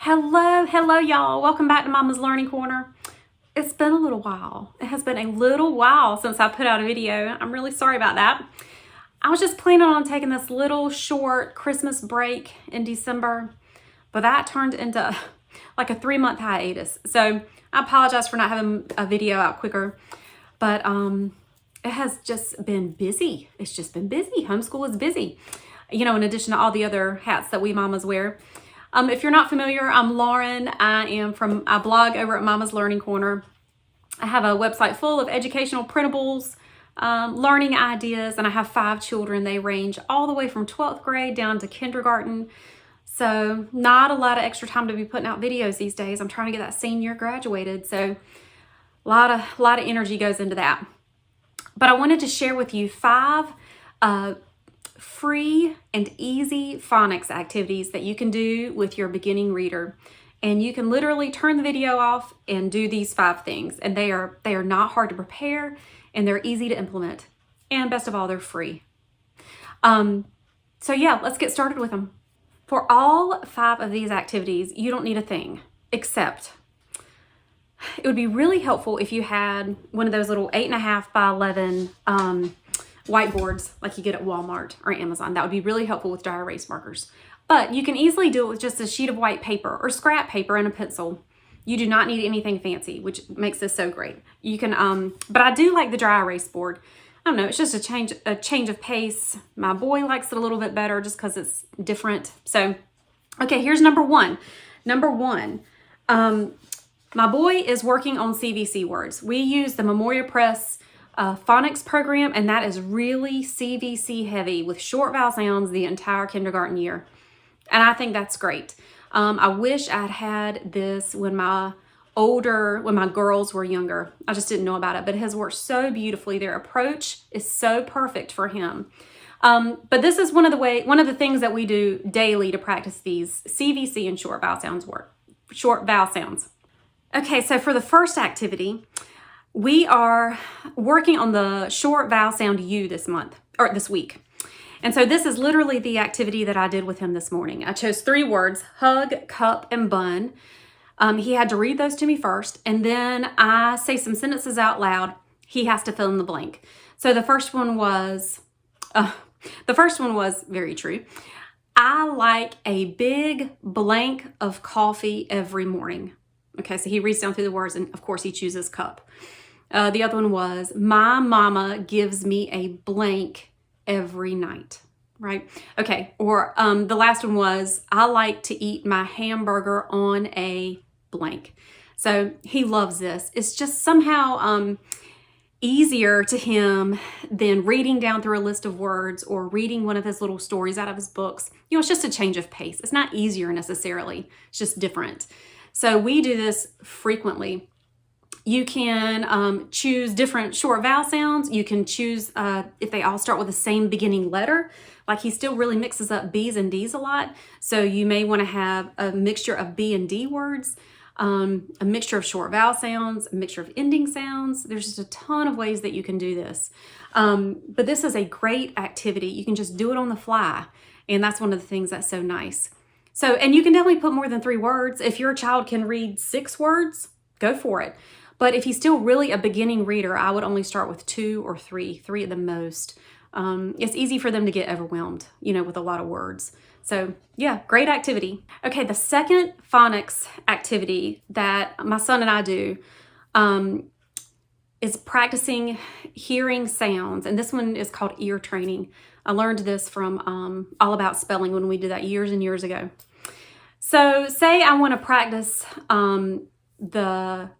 Hello, y'all. Welcome back to Mama's Learning Corner. It's been a little while. It has been a little while since I put out a video. I'm really sorry about that. I was just planning on taking this little short Christmas break in December, but that turned into like a 3-month hiatus. So I apologize for not having a video out quicker, but it has just been busy. It's just been busy. Homeschool is busy, you know, in addition to all the other hats that we mamas wear. If you're not familiar, I'm Lauren. I blog over at Mama's Learning Corner. I have a website full of educational printables, learning ideas, and I have 5 children. They range all the way from 12th grade down to kindergarten. So not a lot of extra time to be putting out videos these days. I'm trying to get that senior graduated. So a lot of energy goes into that. But I wanted to share with you 5 free and easy phonics activities that you can do with your beginning reader. And you can literally turn the video off and do these 5 things. And they are not hard to prepare, and they're easy to implement. And best of all, they're free. So yeah, let's get started with them. For all 5 of these activities, you don't need a thing, except it would be really helpful if you had one of those little 8.5 by 11 whiteboards like you get at Walmart or Amazon. That would be really helpful with dry erase markers. But you can easily do it with just a sheet of white paper or scrap paper and a pencil. You do not need anything fancy, which makes this so great. You can, but I do like the dry erase board. I don't know, it's just a change of pace. My boy likes it a little bit better just because it's different. So, okay, here's number 1. Number 1, my boy is working on CVC words. We use the Memoria Press phonics program, and that is really CVC heavy with short vowel sounds the entire kindergarten year. And I think that's great. I wish I'd had this when my girls were younger. I just didn't know about it, but it has worked so beautifully. Their approach is so perfect for him. But this is one of the things that we do daily to practice these CVC and short vowel sounds. Okay, so for the first activity, we are working on the short vowel sound U this week. And so this is literally the activity that I did with him this morning. I chose 3 words: hug, cup, and bun. He had to read those to me first, and then I say some sentences out loud. He has to fill in the blank. So the first one was very true. I like a big blank of coffee every morning. Okay, so he reads down through the words, and of course he chooses cup. The other one was, my mama gives me a blank every night, right? Okay, or the last one was, I like to eat my hamburger on a blank. So he loves this. It's just somehow easier to him than reading down through a list of words or reading one of his little stories out of his books. You know, it's just a change of pace. It's not easier necessarily. It's just different. So we do this frequently. You can choose different short vowel sounds. You can choose if they all start with the same beginning letter. Like he still really mixes up B's and D's a lot. So you may want to have a mixture of B and D words, a mixture of short vowel sounds, a mixture of ending sounds. There's just a ton of ways that you can do this. But this is a great activity. You can just do it on the fly. And that's one of the things that's so nice. So, and you can definitely put more than 3 words. If your child can read 6 words, go for it. But if he's still really a beginning reader, I would only start with 2 or 3 at the most. It's easy for them to get overwhelmed, you know, with a lot of words. So yeah, great activity. Okay, the second phonics activity that my son and I do is practicing hearing sounds. And this one is called ear training. I learned this from All About Spelling when we did that years and years ago. So say I want to practice the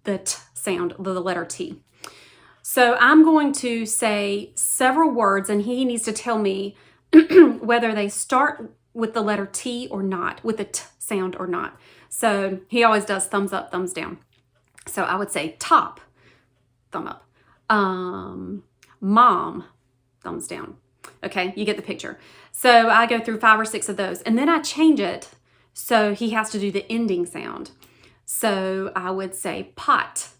T sound, the letter T. So I'm going to say several words, and he needs to tell me whether they start with the letter T or not, with the T sound or not. So he always does thumbs up, thumbs down. So I would say top, thumb up. Mom, thumbs down. Okay, you get the picture. So I go through 5 or 6 of those, and then I change it so he has to do the ending sound. So I would say pot,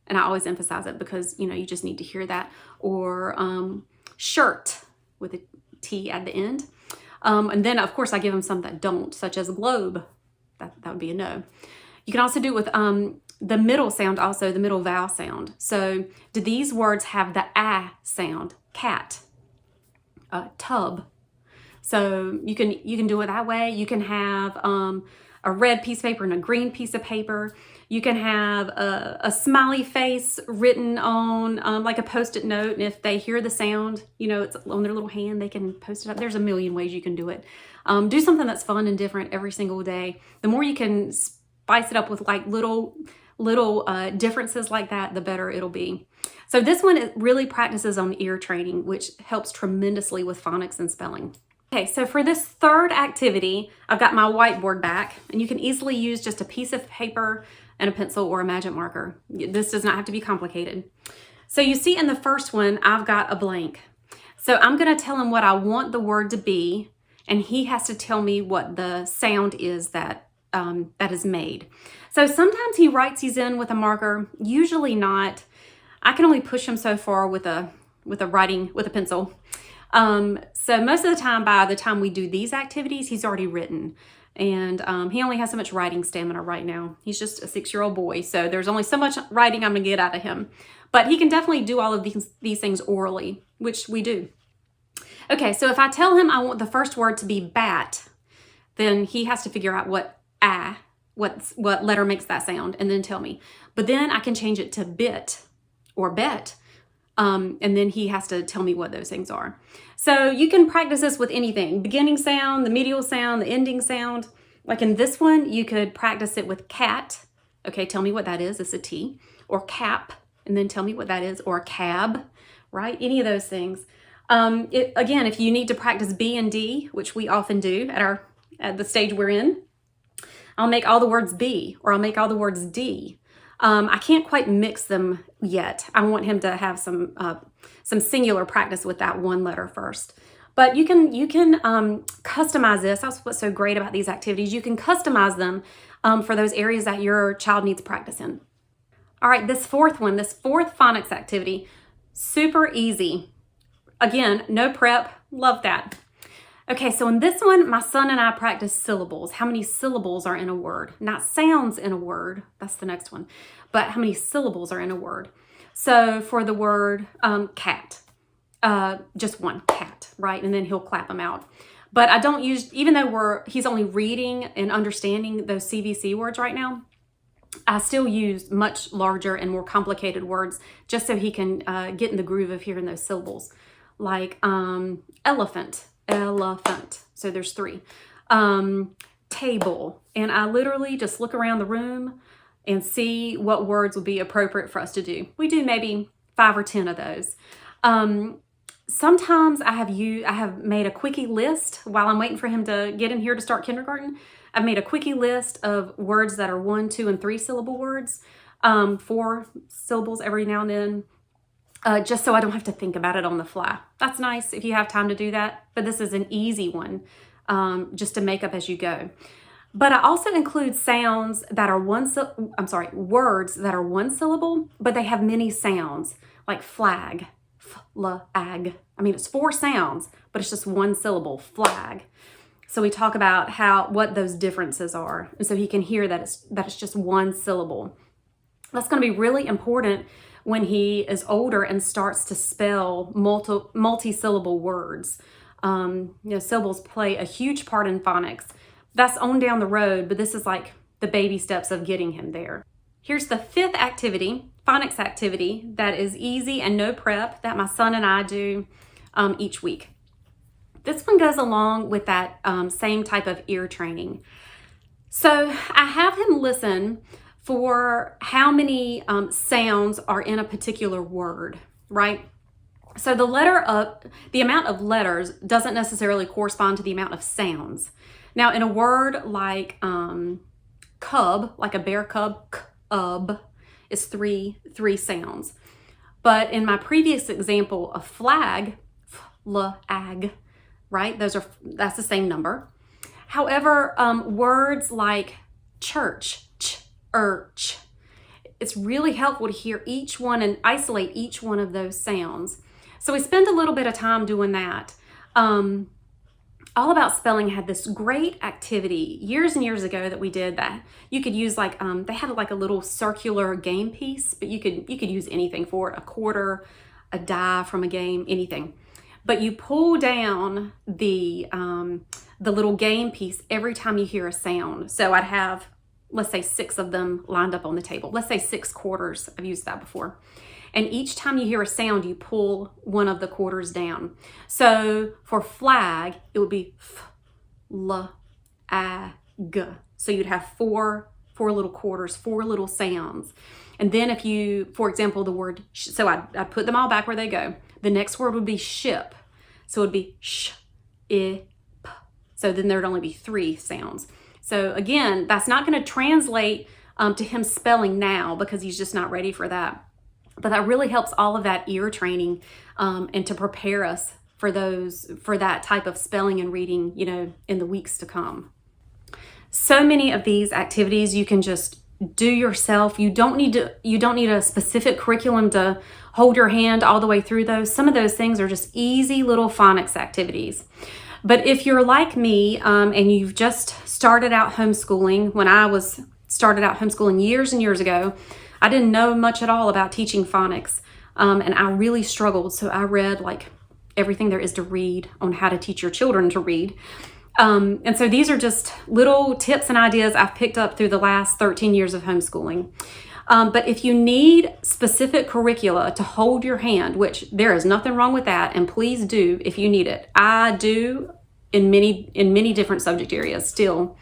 and I always emphasize it because, you know, you just need to hear that. Or shirt with a T at the end. And then, of course, I give them some that don't, such as globe, that would be a no. You can also do it with the middle sound, also the middle vowel sound. So do these words have the ah sound? Cat, tub. So you can do it that way. You can have a red piece of paper and a green piece of paper. You can have a smiley face written on like a Post-it note, and if they hear the sound, you know, it's on their little hand, they can post it up. There's a million ways you can do it. Do something that's fun and different every single day. The more you can spice it up with like little differences like that, the better it'll be. So this one, it really practices on ear training, which helps tremendously with phonics and spelling. Okay, so for this third activity, I've got my whiteboard back, and you can easily use just a piece of paper and a pencil or a magic marker. This does not have to be complicated. So you see in the first one, I've got a blank. So I'm gonna tell him what I want the word to be, and he has to tell me what the sound is that is made. So sometimes he writes these in with a marker, usually not. I can only push him so far with a pencil. So most of the time, by the time we do these activities, he's already written. And he only has so much writing stamina right now. He's just a 6-year-old boy, so there's only so much writing I'm gonna get out of him. But he can definitely do all of these things orally, which we do. Okay, so if I tell him I want the first word to be bat, then he has to figure out what letter makes that sound, and then tell me. But then I can change it to bit or bet. And then he has to tell me what those things are. So you can practice this with anything. Beginning sound, the medial sound, the ending sound. Like in this one, you could practice it with cat. Okay, tell me what that is. It's a T. Or cap, and then tell me what that is. Or cab, right? Any of those things. Again, if you need to practice B and D, which we often do at the stage we're in, I'll make all the words B, or I'll make all the words D. I can't quite mix them yet. I want him to have some singular practice with that one letter first. But you can customize this. That's what's so great about these activities. You can customize them for those areas that your child needs practice in. All right, this fourth phonics activity, super easy. Again, no prep, love that. Okay, so in this one, my son and I practice syllables. How many syllables are in a word? Not sounds in a word, that's the next one, but how many syllables are in a word? So for the word cat, just one, cat, right? And then he'll clap them out. But I don't use, even though he's only reading and understanding those CVC words right now, I still use much larger and more complicated words just so he can get in the groove of hearing those syllables. Like elephant. So there's 3. Table. And I literally just look around the room and see what words would be appropriate for us to do. We do maybe 5 or 10 of those. Sometimes I have made a quickie list while I'm waiting for him to get in here to start kindergarten. I've made a quickie list of words that are 1, 2, and 3 syllable words, 4 syllables every now and then. Just so I don't have to think about it on the fly. That's nice if you have time to do that, but this is an easy one just to make up as you go. But I also include sounds that are words that are 1 syllable, but they have many sounds, like flag, flag. I mean, it's 4 sounds, but it's just 1 syllable, flag. So we talk about what those differences are, and so he can hear that it's just 1 syllable. That's going to be really important when he is older and starts to spell multi-syllable words. Syllables play a huge part in phonics. That's on down the road, but this is like the baby steps of getting him there. Here's the 5th activity, phonics activity, that is easy and no prep that my son and I do each week. This one goes along with that same type of ear training. So I have him listen for how many sounds are in a particular word, right? So the amount of letters doesn't necessarily correspond to the amount of sounds. Now, in a word like cub, like a bear cub, cub, is three sounds. But in my previous example, a flag, flag, right? That's the same number. However, words like church, ch, it's really helpful to hear each one and isolate each one of those sounds. So we spend a little bit of time doing that. All About Spelling had this great activity years and years ago that we did that you could use like, they had like a little circular game piece, but you could use anything for it, a quarter, a die from a game, anything. But you pull down the little game piece every time you hear a sound. So I'd have, let's say 6 of them lined up on the table. Let's say 6 quarters. I've used that before. And each time you hear a sound, you pull one of the quarters down. So for flag, it would be f, l, a, g. So you'd have four little quarters, 4 little sounds. And then if you, for example, the word, so I'd put them all back where they go. The next word would be ship. So it would be sh, I, p. So then there'd only be 3 sounds. So again, that's not going to translate to him spelling now because he's just not ready for that. But that really helps all of that ear training and to prepare us for that type of spelling and reading, in the weeks to come. So many of these activities you can just do yourself. You don't need a specific curriculum to hold your hand all the way through those. Some of those things are just easy little phonics activities. But if you're like me and you've just started out homeschooling, when I started out homeschooling years and years ago, I didn't know much at all about teaching phonics, and I really struggled. So I read like everything there is to read on how to teach your children to read. And so these are just little tips and ideas I've picked up through the last 13 years of homeschooling. But if you need specific curricula to hold your hand, which there is nothing wrong with that, and please do if you need it. I do in many different subject areas still,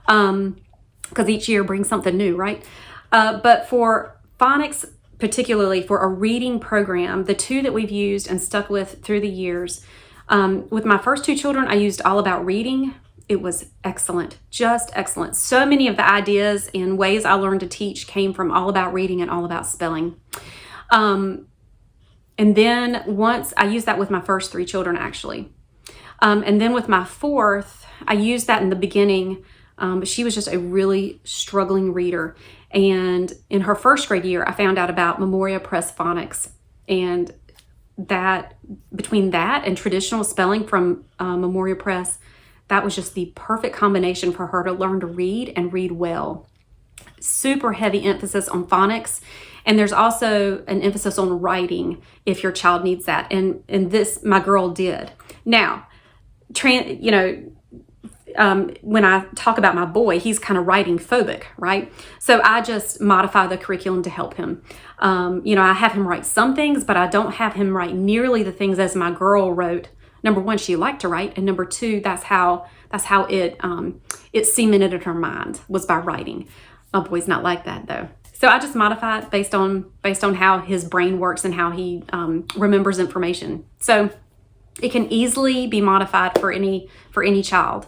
because each year brings something new, right? But for phonics, particularly for a reading program, the 2 that we've used and stuck with through the years, with my first 2 children, I used All About Reading. It was excellent, just excellent. So many of the ideas and ways I learned to teach came from All About Reading and All About Spelling. And then once I used that with my first 3 children, actually. And then with my 4th, I used that in the beginning, but she was just a really struggling reader. And in her 1st grade year, I found out about Memoria Press Phonics, and that between that and traditional spelling from Memoria Press, that was just the perfect combination for her to learn to read and read well. Super heavy emphasis on phonics, and there's also an emphasis on writing if your child needs that. And this, my girl did. Now, when I talk about my boy, he's kind of writing phobic, right? So I just modify the curriculum to help him. I have him write some things, but I don't have him write nearly the things as my girl wrote. Number 1, she liked to write, and number 2, that's how it cemented in her mind, was by writing. My boy's not like that though. So I just modify it based on how his brain works and how he remembers information. So it can easily be modified for any child.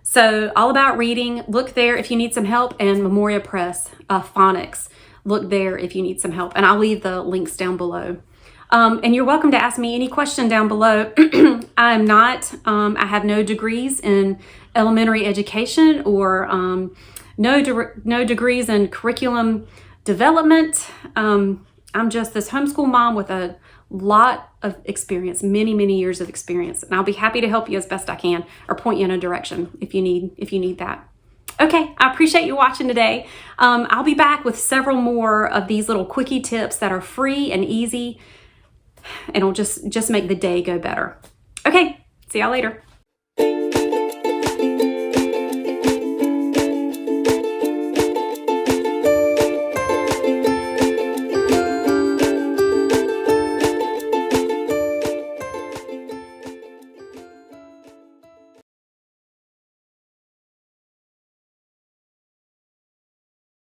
So All About Reading, look there if you need some help, and Memoria Press Phonics, look there if you need some help. And I'll leave the links down below. And you're welcome to ask me any question down below. I have no degrees in elementary education or no degrees in curriculum development. I'm just this homeschool mom with a lot of experience, many years of experience, and I'll be happy to help you as best I can or point you in a direction if you need that. Okay, I appreciate you watching today. I'll be back with several more of these little quickie tips that are free and easy, and it'll just make the day go better. Okay, see y'all later.